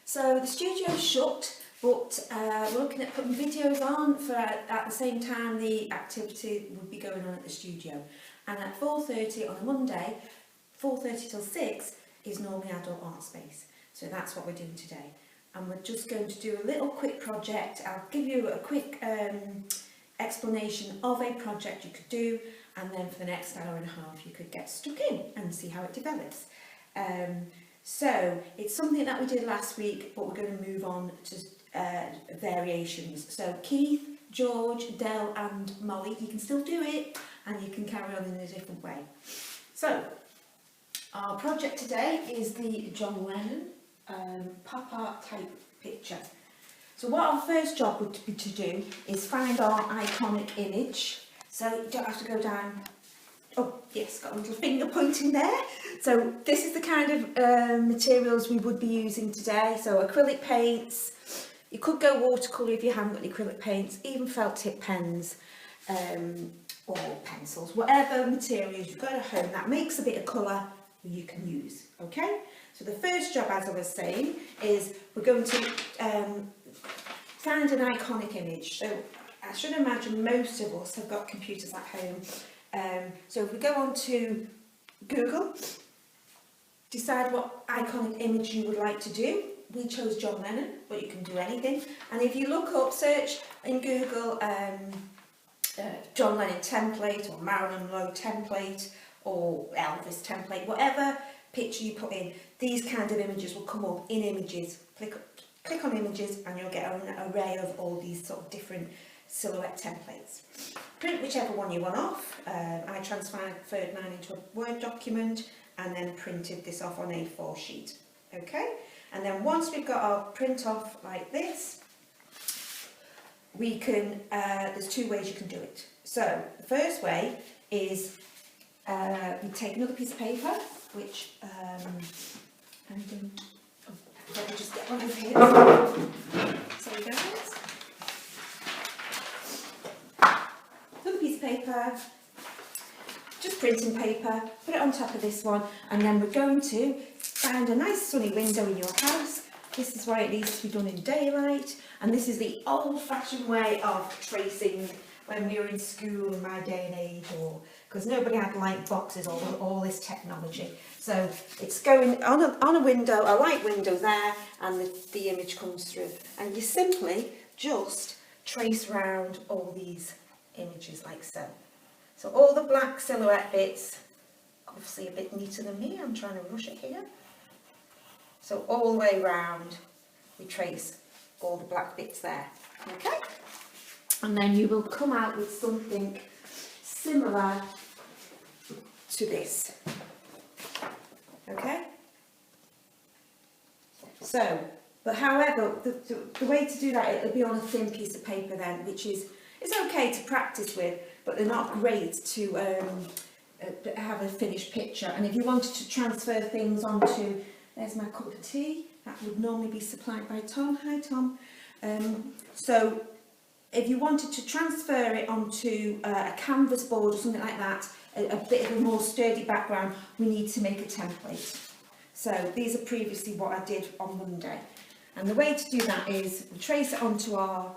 So the studio's shut, but we're looking at putting videos on for at the same time the activity would be going on at the studio. And at 4:30 on a Monday, 4:30 till 6 is normally adult Artspace. So that's what we're doing today. And we're just going to do a little quick project. I'll give you a quick explanation of a project you could do, and then for the next hour and a half you could get stuck in and see how it develops. So it's something that we did last week, but we're going to move on to variations. So Keith, George, Del and Molly, you can still do it and you can carry on in a different way. So our project today is the John Lennon pop art type picture. So what our first job would be to do is find our iconic image. So you don't have to go down. Oh yes, got a little finger pointing there. So this is the kind of materials we would be using today. So acrylic paints, you could go watercolour if you haven't got any acrylic paints, even felt tip pens or pencils, whatever materials you've got at home that makes a bit of colour you can use, okay? So the first job, as I was saying, is we're going to find an iconic image. So I should imagine most of us have got computers at home. So if we go on to Google, decide what iconic image you would like to do. We chose John Lennon, but you can do anything. And if you look up, search in Google John Lennon template or Marilyn Monroe template or Elvis template, whatever picture you put in, these kind of images will come up in images. Click on images and you'll get an array of all these sort of different silhouette templates. Print whichever one you want off. I transferred mine into a Word document and then printed this off on a A4 sheet. Okay, and then once we've got our print off like this, we can, there's two ways you can do it. So the first way is you take another piece of paper, which let me just get one over here. Sorry guys. Another piece of paper, just printing paper, put it on top of this one, and then we're going to find a nice sunny window in your house. This is why it needs to be done in daylight, and this is the old-fashioned way of tracing when we were in school in my day and age, or because nobody had light boxes or all this technology. So it's going on a window, a light window there, and the image comes through. And you simply just trace round all these images like so. So all the black silhouette bits, obviously a bit neater than me, I'm trying to rush it here. So all the way round, we trace all the black bits there, okay? And then you will come out with something similar to this, okay? So, but however, the way to do that, it'll be on a thin piece of paper then, which is, it's okay to practice with, but they're not great to have a finished picture. And if you wanted to transfer things onto, there's my cup of tea, that would normally be supplied by Tom. Hi Tom. So if you wanted to transfer it onto a canvas board or something like that, a bit of a more sturdy background, we need to make a template. So these are previously what I did on Monday. And the way to do that is we trace it onto our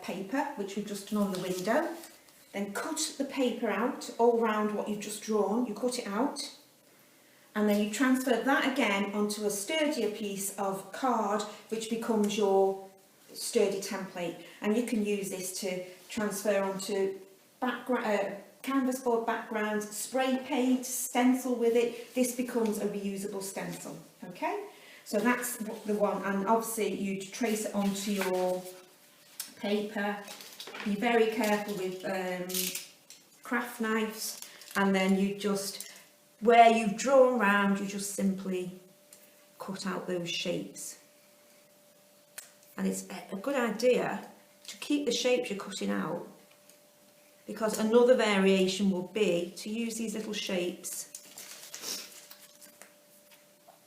paper, which we've just done on the window, then cut the paper out all round what you've just drawn, you cut it out, and then you transfer that again onto a sturdier piece of card, which becomes your sturdy template. And you can use this to transfer onto canvas board backgrounds, spray paint, stencil with it. This becomes a reusable stencil, okay? So that's the one, and obviously you trace it onto your paper. Be very careful with craft knives, and then you just, where you've drawn around, you just simply cut out those shapes. And it's a good idea to keep the shapes you're cutting out, because another variation will be to use these little shapes,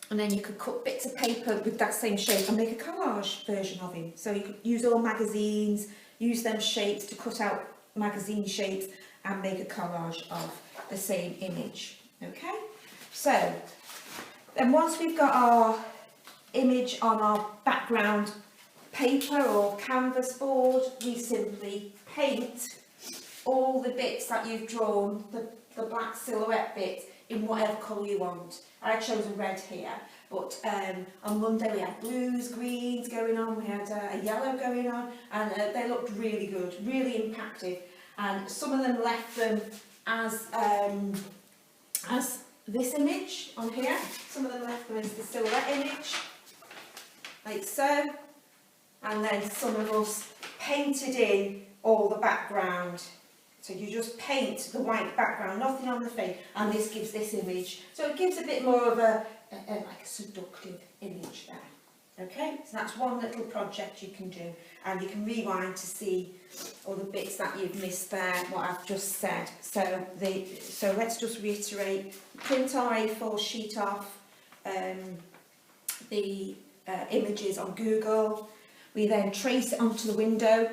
and then you could cut bits of paper with that same shape and make a collage version of him. So you could use all magazines, use them shapes to cut out magazine shapes and make a collage of the same image, okay? So then once we've got our image on our background paper or canvas board, we simply paint all the bits that you've drawn, the black silhouette bit, in whatever colour you want. I chose a red here, but on Monday we had blues, greens going on, we had a yellow going on, and they looked really good, really impactful. And some of them left them as this image on here, some of them left them as the silhouette image, like so, and then some of us painted in all the background. So you just paint the white background, nothing on the face, and this gives this image. So it gives a bit more of a like a seductive image there. Okay, so that's one little project you can do, and you can rewind to see all the bits that you've missed there, what I've just said. So let's just reiterate: print our A4 sheet off the images on Google. We then trace it onto the window.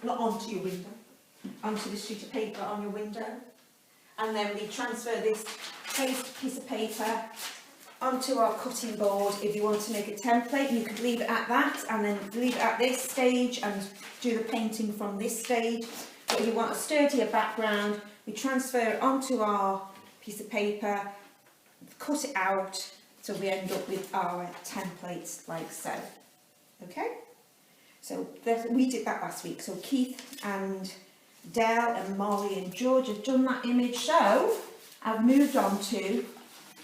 Not onto your window, onto the sheet of paper on your window, and then we transfer this piece of paper onto our cutting board. If you want to make a template, you could leave it at that and then leave it at this stage and do the painting from this stage. But if you want a sturdier background, we transfer it onto our piece of paper, cut it out, so we end up with our templates like so. Okay? So we did that last week. So Keith and Dell and Molly and George have done that image. So I've moved on to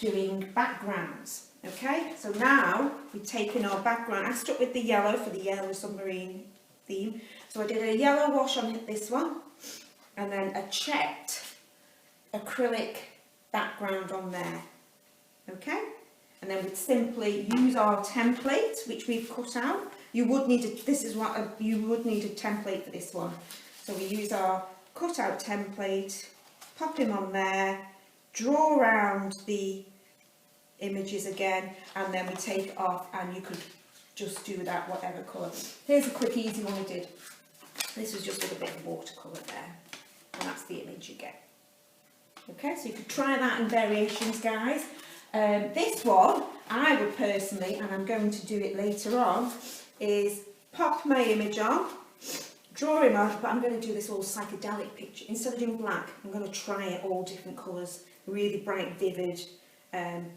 doing backgrounds. Okay, so now we've taken our background. I stuck with the yellow for the yellow submarine theme. So I did a yellow wash on this one, and then a checked acrylic background on there. Okay, and then we'd simply use our template, which we've cut out. You would need you would need a template for this one. So we use our cut out template, pop him on there, draw around the images again, and then we take it off, and you could just do that whatever colour. Here's a quick easy one we did. This was just with a bit of watercolour there, and that's the image you get. Okay, so you could try that in variations, guys. This one, I would personally, and I'm going to do it later on, is pop my image on, draw him on, but I'm going to do this all psychedelic picture. Instead of doing black, I'm going to try it all different colours, really bright, vivid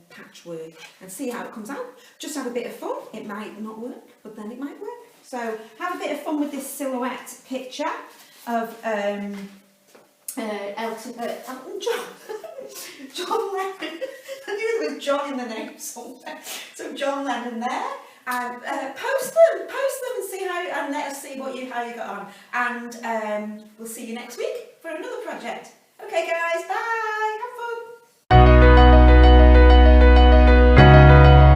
patchwork, and see how it comes out. Just have a bit of fun. It might not work, but then it might work. So have a bit of fun with this silhouette picture of Elton John. John Lennon. I knew there was John in the name somewhere. So John Lennon there. And post them and see how, and let us see how you got on. And we'll see you next week for another project. Okay guys, bye!